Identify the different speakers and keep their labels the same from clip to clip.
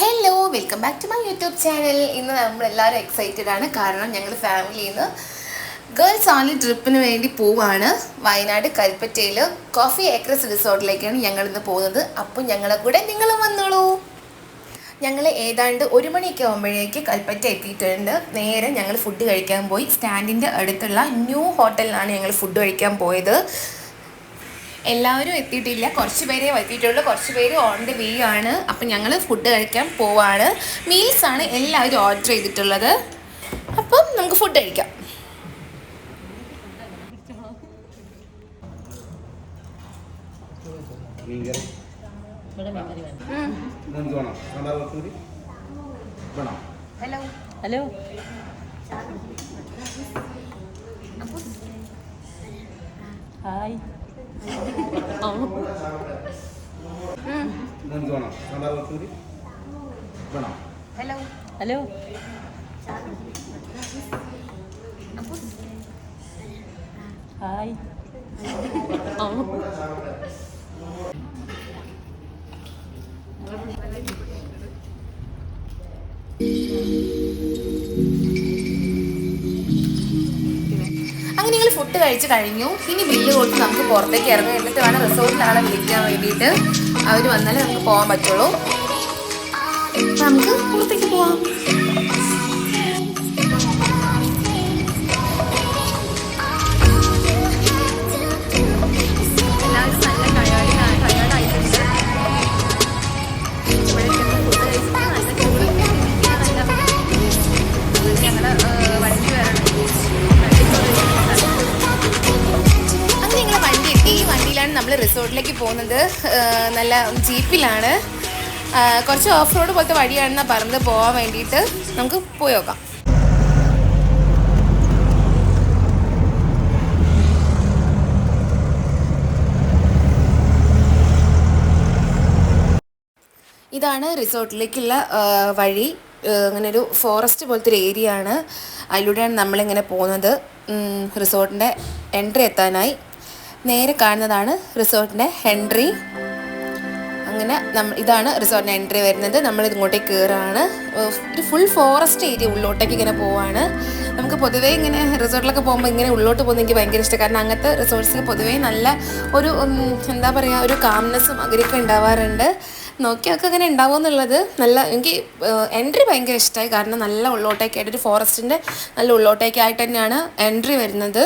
Speaker 1: Hello, welcome back to my YouTube channel. ഇന്ന് നമ്മളെല്ലാവരും excited ആണ്. കാരണം ഞങ്ങൾ ഫാമിലിയിൽ നിന്ന് ഗേൾസ് ഓൺലി ട്രിപ്പിന് വേണ്ടി പോവാണ്. വയനാട് കൽപ്പറ്റയിൽ കോഫി ഏക്കർസ് റിസോർട്ടിലേക്കാണ് ഞങ്ങളിന്ന് പോകുന്നത്. അപ്പം ഞങ്ങളെ കൂടെ നിങ്ങളും വന്നോളൂ. ഞങ്ങൾ ഏതാണ്ട് 1 മണിയൊക്കെ ആകുമ്പോഴേക്ക് കൽപ്പറ്റ എത്തിയിട്ടുണ്ട്. നേരെ ഞങ്ങൾ ഫുഡ് കഴിക്കാൻ പോയി. സ്റ്റാൻഡിൻ്റെ അടുത്തുള്ള ന്യൂ ഹോട്ടലിലാണ് ഞങ്ങൾ ഫുഡ് കഴിക്കാൻ പോയത്. എല്ലാവരും എത്തിയിട്ടില്ല, കുറച്ച് പേരേ എത്തിയിട്ടുള്ളൂ, കുറച്ച് പേര് ഓൺ ദ വേ ആണ്. അപ്പം ഞങ്ങൾ ഫുഡ് കഴിക്കാൻ പോവാണ്. മീൽസാണ് എല്ലാവരും ഓർഡർ ചെയ്തിട്ടുള്ളത്. അപ്പം നമുക്ക് ഫുഡ് കഴിക്കാം. Hello
Speaker 2: hello hi.
Speaker 1: Hello
Speaker 2: hello hi.
Speaker 1: അങ്ങനെ ഞങ്ങൾ ഫുഡ് കഴിച്ച് കഴിഞ്ഞു. ഇനി ബില്ല് കൊടുത്ത് നമുക്ക് പുറത്തേക്ക് ഇറങ്ങും. എന്നിട്ട് വേണം റിസോർട്ടിലാണ് വിളിക്കാൻ വേണ്ടിയിട്ട്. അവർ വന്നാലേ നമുക്ക് പോകാൻ പറ്റുള്ളൂ. നമുക്ക് പുറത്തേക്ക് പോവാം. നമ്മൾ റിസോർട്ടിലേക്ക് പോകുന്നത് നല്ല ജീപ്പിലാണ്. കുറച്ച് ഓഫ് റോഡ് പോലത്തെ വഴിയാണെന്നാണ് പറഞ്ഞത്. പോകാൻ വേണ്ടിയിട്ട് നമുക്ക് പോയി നോക്കാം. ഇതാണ് റിസോർട്ടിലേക്കുള്ള വഴി. അങ്ങനെ ഒരു ഫോറസ്റ്റ് പോലത്തെ ഒരു ഏരിയ ആണ്. അതിലൂടെയാണ് നമ്മളിങ്ങനെ പോകുന്നത്. റിസോർട്ടിൻ്റെ എൻട്രി എത്താനായി നേരെ കാണുന്നതാണ് റിസോർട്ടിൻ്റെ എൻട്രി. അങ്ങനെ ഇതാണ് റിസോർട്ടിൻ്റെ എൻട്രി വരുന്നത്. നമ്മൾ ഇങ്ങോട്ടേക്ക് കയറുകയാണ്. ഒരു ഫുൾ ഫോറസ്റ്റ് ഏരിയ ഉള്ളോട്ടേക്ക് ഇങ്ങനെ പോവാണ്. നമുക്ക് പൊതുവേ ഇങ്ങനെ റിസോർട്ടിലൊക്കെ പോകുമ്പോൾ ഇങ്ങനെ ഉള്ളോട്ട് പോകുന്നത് എനിക്ക് ഭയങ്കര ഇഷ്ടം. കാരണം അങ്ങനത്തെ റിസോർട്ട്സിൽ പൊതുവേ നല്ല ഒരു എന്താ പറയുക, ഒരു കാംനെസ്സും അങ്ങനെയൊക്കെ ഉണ്ടാവാറുണ്ട്. നോക്കിയൊക്കെ അങ്ങനെ ഉണ്ടാവും എന്നുള്ളത് നല്ല എനിക്ക് എൻട്രി ഭയങ്കര ഇഷ്ടമായി. കാരണം നല്ല ഉള്ളോട്ടേക്കായിട്ട് ഒരു ഫോറസ്റ്റിൻ്റെ നല്ല ഉള്ളോട്ടേക്കായിട്ട് തന്നെയാണ് എൻട്രി വരുന്നത്.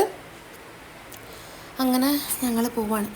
Speaker 1: അങ്ങനെ ഞങ്ങൾ പോവാണ്.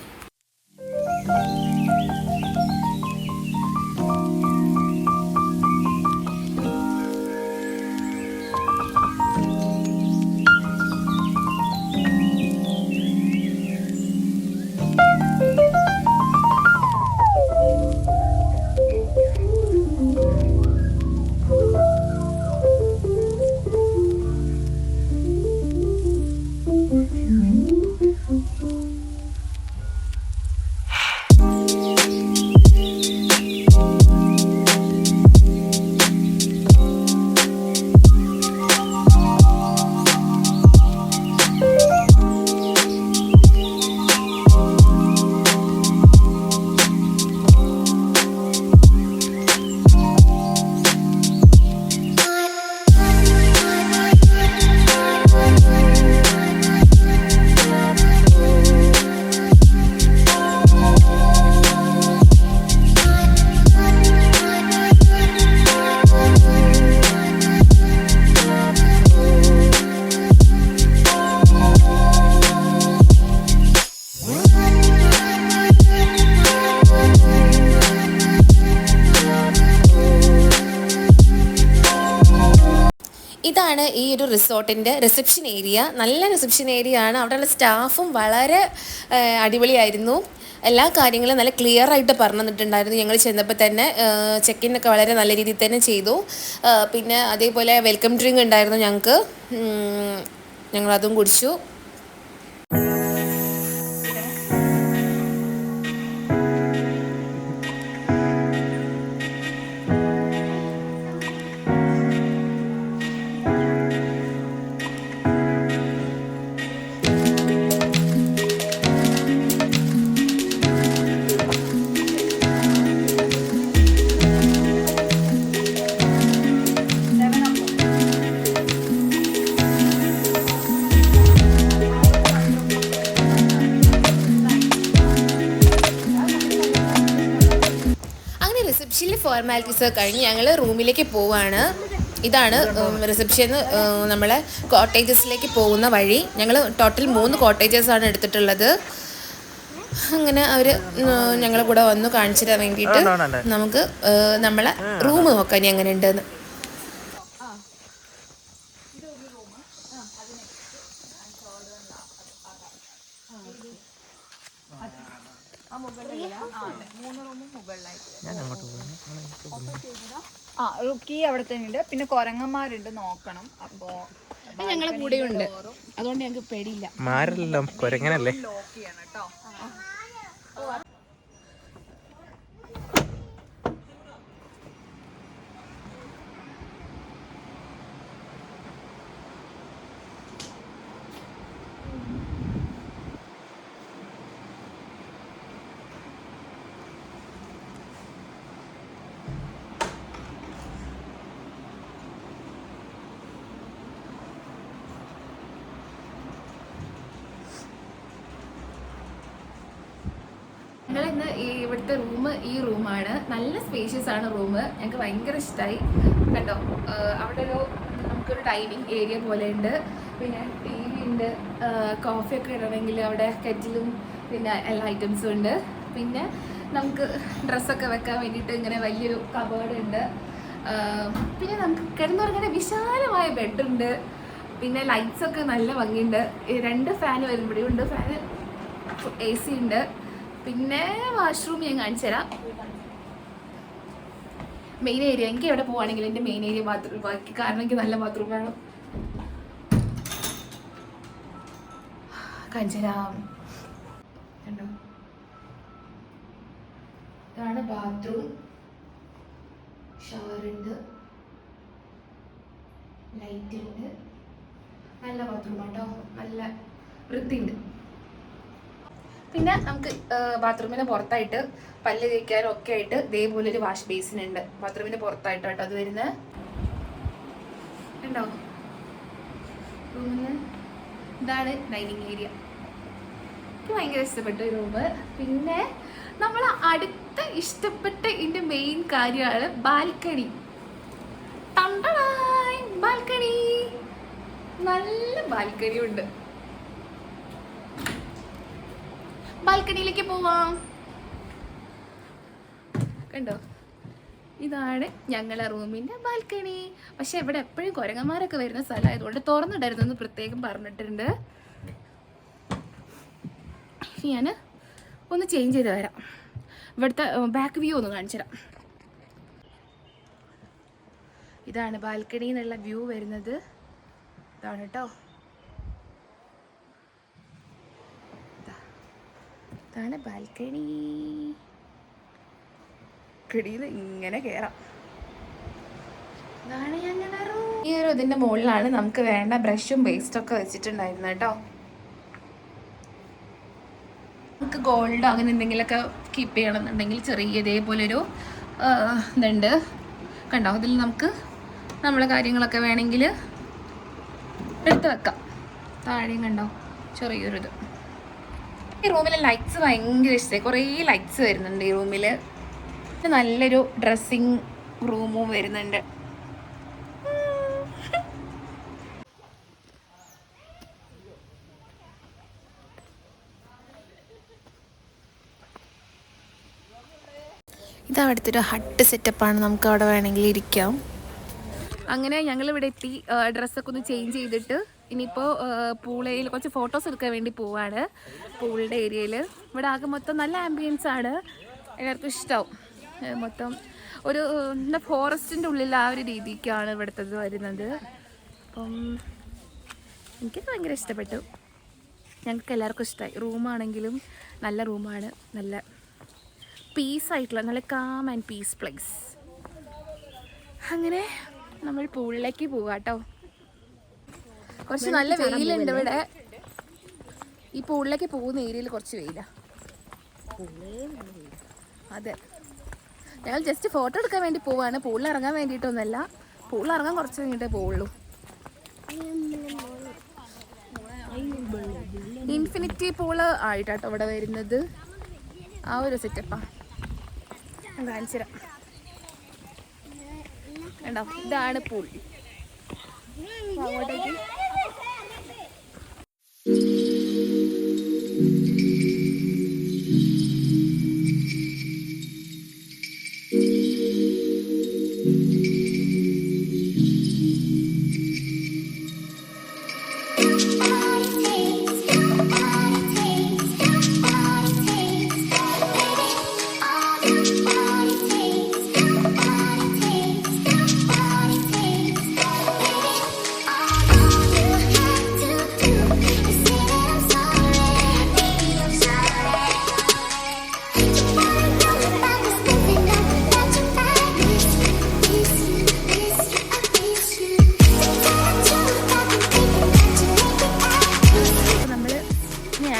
Speaker 1: ഇതാണ് ഈ ഒരു റിസോർട്ടിൻ്റെ റിസപ്ഷൻ ഏരിയ. നല്ല റിസപ്ഷൻ ഏരിയ ആണ്. അവിടെയുള്ള സ്റ്റാഫും വളരെ അടിപൊളിയായിരുന്നു. എല്ലാ കാര്യങ്ങളും നല്ല ക്ലിയർ ആയിട്ട് പറഞ്ഞു തന്നിട്ടുണ്ടായിരുന്നു. ഞങ്ങൾ ചെന്നപ്പോൾ തന്നെ ചെക്കിനൊക്കെ വളരെ നല്ല രീതിയിൽ തന്നെ ചെയ്തു. പിന്നെ അതേപോലെ വെൽക്കം ഡ്രിങ്ക് ഉണ്ടായിരുന്നു ഞങ്ങൾക്ക്. ഞങ്ങളതും കുടിച്ചു. ഫോർമാലിറ്റീസ് കഴിഞ്ഞ് ഞങ്ങൾ റൂമിലേക്ക് പോവാണ്. ഇതാണ് റിസപ്ഷന് നമ്മളെ കോട്ടേജസിലേക്ക് പോകുന്ന വഴി. ഞങ്ങൾ ടോട്ടൽ 3 കോട്ടേജസാണ് എടുത്തിട്ടുള്ളത്. അങ്ങനെ അവർ ഞങ്ങളെ കൂടെ വന്നു കാണിച്ചു തരാൻ വേണ്ടിയിട്ട് നമുക്ക് നമ്മളെ റൂം നോക്കാം ഇനി എങ്ങനെ ഉണ്ടെന്ന്.
Speaker 3: കീ അവിടെ തന്നെ ഉണ്ട്. പിന്നെ കൊരങ്ങന്മാരുണ്ട് നോക്കണം. അപ്പോ
Speaker 1: ഞങ്ങളെ കൂടെ ഉണ്ട്, അതുകൊണ്ട് ഞങ്ങൾക്ക് പേടിയില്ല.
Speaker 4: മാരല്ലോ കൊരങ്ങനല്ലേ.
Speaker 3: ലോക്ക് ചെയ്യണം കേട്ടോ.
Speaker 1: ഞങ്ങളിന്ന് ഇവിടുത്തെ റൂം ഈ റൂമാണ്. നല്ല സ്പേഷ്യസ് ആണ് റൂം. ഞങ്ങൾക്ക് ഭയങ്കര ഇഷ്ടമായി കേട്ടോ. അവിടെ നമുക്കൊരു ഡൈനിങ് ഏരിയ പോലെ ഉണ്ട്. പിന്നെ ടി വി ഉണ്ട്. കോഫിയൊക്കെ ഇടണമെങ്കിൽ അവിടെ കെറ്റിലും പിന്നെ എല്ലാ ഐറ്റംസും ഉണ്ട്. പിന്നെ നമുക്ക് ഡ്രസ്സൊക്കെ വെക്കാൻ വേണ്ടിയിട്ട് ഇങ്ങനെ വലിയൊരു കബേർഡ് ഉണ്ട്. പിന്നെ നമുക്ക് കിടന്നുറങ്ങാൻ വിശാലമായ ബെഡുണ്ട്. പിന്നെ ലൈറ്റ്സൊക്കെ നല്ല ഭംഗിയുണ്ട്. 2 ഫാൻ വരുമ്പോഴുണ്ട്. ഫാന് AC ഉണ്ട്. പിന്നെ വാഷ്റൂം ഞാൻ കാണിച്ചു തരാം. മെയിൻ ഏരിയ, എനിക്ക് എവിടെ പോവാണെങ്കിലും എൻ്റെ മെയിൻ ഏരിയ ബാത്റൂം ബാക്കി, കാരണം എനിക്ക് നല്ല ബാത്റൂം വേണം. കാണിച്ചു തരാം. കണ്ടോ, ഇതാണ് ബാത്റൂം. ഷവറുണ്ട്, ലൈറ്റ് ഉണ്ട്. നല്ല ബാത്റൂം കേട്ടോ, നല്ല വൃത്തിയുണ്ട്. പിന്നെ നമുക്ക് ബാത്റൂമിന് പുറത്തായിട്ട് പല്ല് തേക്കാനും ഒക്കെ ആയിട്ട് ഇതേപോലെ ഒരു വാഷ് ബേസിൻ ഉണ്ട് ബാത്റൂമിന് പുറത്തായിട്ട് കേട്ടോ അത് വരുന്നത്. ഉണ്ടോ റൂമിന്? ഇതാണ് ഡൈനിങ് ഏരിയ. എനിക്ക് ഭയങ്കര ഇഷ്ടപ്പെട്ടു ഈ റൂം. പിന്നെ നമ്മൾ അടുത്ത ഇഷ്ടപ്പെട്ട ഇതിൻ്റെ മെയിൻ കാര്യമാണ് ബാൽക്കണി. ബാൽക്കണി, നല്ല ബാൽക്കണി ഉണ്ട്. ബാൽക്കണിയിലേക്ക് പോവാം. കണ്ടോ, ഇതാണ് ഞങ്ങളെ റൂമിൻ്റെ ബാൽക്കണി. പക്ഷെ ഇവിടെ എപ്പോഴും കുരങ്ങന്മാരൊക്കെ വരുന്ന സ്ഥലമായതുകൊണ്ട് തുറന്നിടരുതെന്ന് പ്രത്യേകം പറഞ്ഞിട്ടുണ്ട്. ഞാൻ ഒന്ന് ചേഞ്ച് ചെയ്ത് വരാം. ഇവിടുത്തെ ബാക്ക് വ്യൂ ഒന്ന് കാണിച്ചു തരാം. ഇതാണ് ബാൽക്കണിയിൽ നിന്നുള്ള വ്യൂ വരുന്നത്. ഇതാണ് കേട്ടോ, ഇതാണ് ബാൽക്കണി. കടിയിൽ ഇങ്ങനെ കയറാം. ഇതാണ് ഞങ്ങളുടെ റൂം. ഈ ഒരു ഇതിൻ്റെ മുകളിലാണ് നമുക്ക് വേണ്ട ബ്രഷും പേസ്റ്റൊക്കെ വെച്ചിട്ടുണ്ടായിരുന്നു കേട്ടോ. നമുക്ക് ഗോൾഡ് അങ്ങനെ എന്തെങ്കിലുമൊക്കെ കീപ്പ് ചെയ്യണമെന്നുണ്ടെങ്കിൽ ചെറിയ ഇതേപോലൊരു ഇതുണ്ട് കണ്ടോ. ഇതിൽ നമുക്ക് നമ്മളെ കാര്യങ്ങളൊക്കെ വേണമെങ്കിൽ എടുത്ത് വെക്കാം. താഴെയും കണ്ടോ ചെറിയൊരു ഇത്. ഈ റൂമിലെ ലൈറ്റ്സ് ഭയങ്കര ഇഷ്ടമായി. കുറേ ലൈറ്റ്സ് വരുന്നുണ്ട് ഈ റൂമിൽ. നല്ലൊരു ഡ്രസ്സിങ് റൂമും വരുന്നുണ്ട്. ഇതവിടുത്തെ ഒരു ഹട്ട് സെറ്റപ്പാണ്. നമുക്ക് അവിടെ വേണമെങ്കിൽ ഇരിക്കാം. അങ്ങനെ ഞങ്ങളിവിടെ എത്തി. ഡ്രസ്സൊക്കെ ഒന്ന് ചേഞ്ച് ചെയ്തിട്ട് ഇനിയിപ്പോൾ പൂളയിൽ കുറച്ച് ഫോട്ടോസ് എടുക്കാൻ വേണ്ടി പോവാണ്. പൂളിൻ്റെ ഏരിയയിൽ ഇവിടെ ആകെ മൊത്തം നല്ല ആംബിയൻസ് ആണ്. എല്ലാവർക്കും ഇഷ്ടമാവും. മൊത്തം ഒരു എന്താ ഫോറസ്റ്റിൻ്റെ ഉള്ളിൽ ആ ഒരു രീതിക്കാണ് ഇവിടുത്തത് വരുന്നത്. അപ്പം എനിക്കൊക്കെ ഭയങ്കര ഇഷ്ടപ്പെട്ടു. ഞങ്ങൾക്ക് എല്ലാവർക്കും ഇഷ്ടമായി. റൂമാണെങ്കിലും നല്ല റൂമാണ്. നല്ല പീസായിട്ടുള്ള നല്ല കാം ആൻഡ് പീസ് പ്ലേസ്. അങ്ങനെ നമ്മൾ പൂളിലേക്ക് പോവാം കേട്ടോ. കുറച്ച് നല്ല വെയിലുണ്ട് ഇവിടെ. ഈ പൂളിലേക്ക് പോകുന്ന ഏരിയയിൽ കുറച്ച് വെയിലാണ്. അതെ, ഞങ്ങൾ ജസ്റ്റ് ഫോട്ടോ എടുക്കാൻ വേണ്ടി പോവാണ്. പൂളിൽ ഇറങ്ങാൻ വേണ്ടിയിട്ടൊന്നുമല്ല. പൂളിൽ ഇറങ്ങാൻ കുറച്ച് കഴിഞ്ഞിട്ടേ പോവുള്ളൂ. ഇൻഫിനിറ്റി പൂള് ആയിട്ടാട്ടോ ഇവിടെ വരുന്നത്. ആ ഒരു സെറ്റപ്പാണ്. ഞാൻ കാണിച്ചു തരാം. കണ്ടോ, ഇതാണ് പൂൾ. അങ്ങോട്ടേക്ക്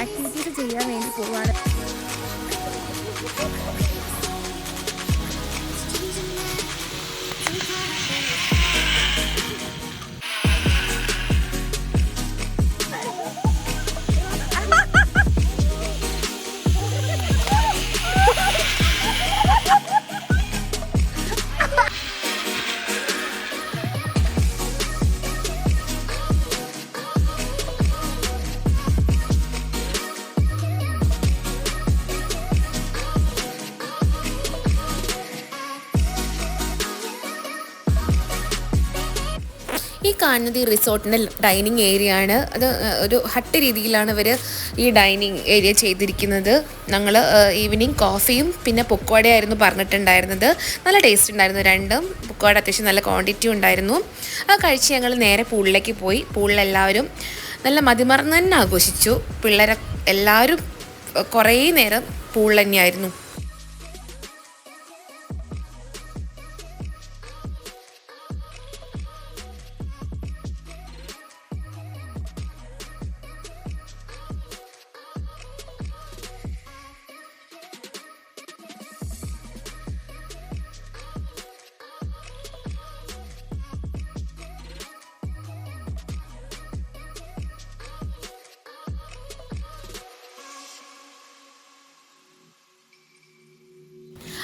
Speaker 1: ആക്ടിവിറ്റീസ് ചെയ്യാൻ വേണ്ടി പോവാണ്. ഈ കാണുന്നത് ഈ റിസോർട്ടിൻ്റെ ഡൈനിങ് ഏരിയ ആണ്. അത് ഒരു ഹട്ട് രീതിയിലാണ് ഇവർ ഈ ഡൈനിങ് ഏരിയ ചെയ്തിരിക്കുന്നത്. ഞങ്ങൾ ഈവനിങ് കോഫിയും പിന്നെ പൊക്കോടയായിരുന്നു പറഞ്ഞിട്ടുണ്ടായിരുന്നത്. നല്ല ടേസ്റ്റ് ഉണ്ടായിരുന്നു രണ്ടും. പൊക്കോട അത്യാവശ്യം നല്ല ക്വാണ്ടിറ്റി ഉണ്ടായിരുന്നു. അത് കഴിച്ച് ഞങ്ങൾ നേരെ പൂളിലേക്ക് പോയി. പൂളിലെല്ലാവരും നല്ല മതിമറന്ന് തന്നെ ആഘോഷിച്ചു. പിള്ളേരെ എല്ലാവരും കുറേ നേരം പൂളിൽ തന്നെയായിരുന്നു.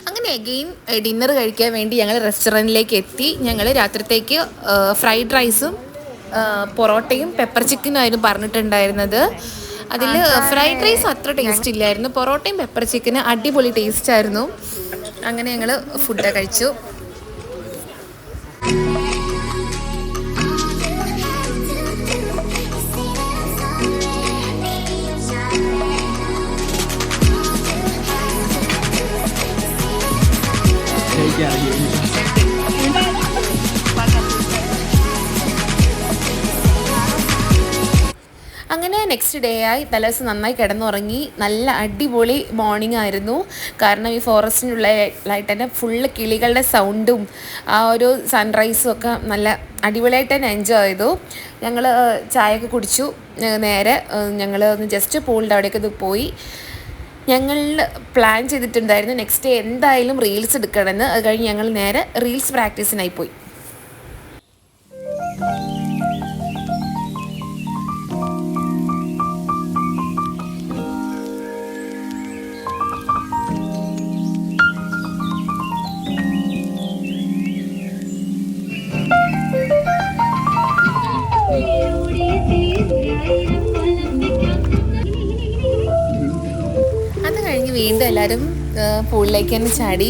Speaker 1: അങ്ങനെ അഗെയിൻ ഡിന്നർ കഴിക്കാൻ വേണ്ടി ഞങ്ങൾ റെസ്റ്റോറൻറ്റിലേക്ക് എത്തി. ഞങ്ങൾ രാത്രിത്തേക്ക് ഫ്രൈഡ് റൈസും പൊറോട്ടയും പെപ്പർ ചിക്കനും ആയിരുന്നു പറഞ്ഞിട്ടുണ്ടായിരുന്നത്. അതിൽ ഫ്രൈഡ് റൈസ് അത്ര ടേസ്റ്റ് ഇല്ലായിരുന്നു. പൊറോട്ടയും പെപ്പർ ചിക്കനും അടിപൊളി ടേസ്റ്റ് ആയിരുന്നു. അങ്ങനെ ഞങ്ങൾ ഫുഡ് കഴിച്ചു. അങ്ങനെ നെക്സ്റ്റ് ഡേ ആയി. തലേദിവസം നന്നായി കിടന്നുറങ്ങി. നല്ല അടിപൊളി മോർണിംഗ് ആയിരുന്നു. കാരണം ഈ ഫോറസ്റ്റിനുള്ളിലായിട്ട് തന്നെ ഫുള്ള് കിളികളുടെ സൗണ്ടും ആ ഒരു സൺറൈസും ഒക്കെ നല്ല അടിപൊളിയായിട്ട് തന്നെ എൻജോയ് ചെയ്തു. ഞങ്ങൾ ചായയൊക്കെ കുടിച്ചു. നേരെ ഞങ്ങൾ ഒന്ന് ജസ്റ്റ് പൂളിൻ്റെ അവിടേക്ക് പോയി. ഞങ്ങൾ പ്ലാൻ ചെയ്തിട്ടുണ്ടായിരുന്നു നെക്സ്റ്റ് ഡേ എന്തായാലും റീൽസ് എടുക്കണമെന്ന്. അത് കഴിഞ്ഞ് ഞങ്ങൾ നേരെ റീൽസ് പ്രാക്ടീസിനായി പോയി. അത് കഴിഞ്ഞ് വീണ്ടും എല്ലാവരും പൂളിലേക്ക് തന്നെ ചാടി.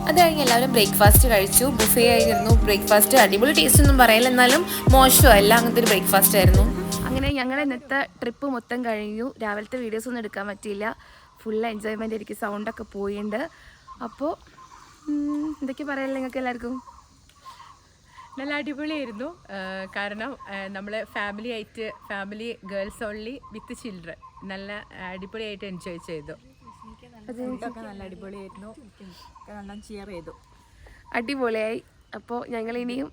Speaker 1: അത് കഴിഞ്ഞ് എല്ലാവരും ബ്രേക്ക്ഫാസ്റ്റ് കഴിച്ചു. ബുഫേ ആയിരുന്നു ബ്രേക്ക്ഫാസ്റ്റ്. അടിപൊളി ടേസ്റ്റ് ഒന്നും പറയില്ല, എന്നാലും മോശമല്ല, അങ്ങനത്തെ ഒരു ബ്രേക്ക്ഫാസ്റ്റ് ആയിരുന്നു. അങ്ങനെ ഞങ്ങൾ ഇന്നത്തെ ട്രിപ്പ് മൊത്തം കഴിഞ്ഞു. രാവിലത്തെ വീഡിയോസ് ഒന്നും എടുക്കാൻ പറ്റിയില്ല. ഫുൾ എൻജോയ്മെൻ്റ് ആയിരിക്കും. സൗണ്ടൊക്കെ പോയിട്ടുണ്ട്. അപ്പോൾ എന്തൊക്കെ പറയാനില്ല നിങ്ങൾക്ക് എല്ലാവർക്കും?
Speaker 2: നല്ല അടിപൊളിയായിരുന്നു. കാരണം നമ്മൾ family girls only with children നല്ല അടിപൊളിയായിട്ട് എൻജോയ് ചെയ്തു. നല്ല അടിപൊളിയായിരുന്നു. നല്ല ഷിയർ ചെയ്തു.
Speaker 1: അടിപൊളിയായി. അപ്പോൾ ഞങ്ങൾ ഇനിയും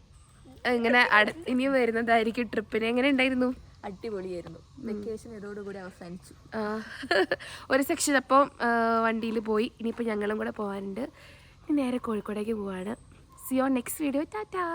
Speaker 1: ഇനിയും വരുന്നതായിരിക്കും ട്രിപ്പിന്. എങ്ങനെ ഉണ്ടായിരുന്നു?
Speaker 2: അടിപൊളിയായിരുന്നു. വെക്കേഷൻ ഇതോടുകൂടി അവസാനിച്ചു.
Speaker 1: ഒരു സെക്ഷൻ അപ്പം വണ്ടിയിൽ പോയി. ഇനിയിപ്പോൾ ഞങ്ങളും കൂടെ പോകാനുണ്ട്. ഇനി നേരെ കോഴിക്കോടേക്ക് പോവാണ്. C you on next video. Tata.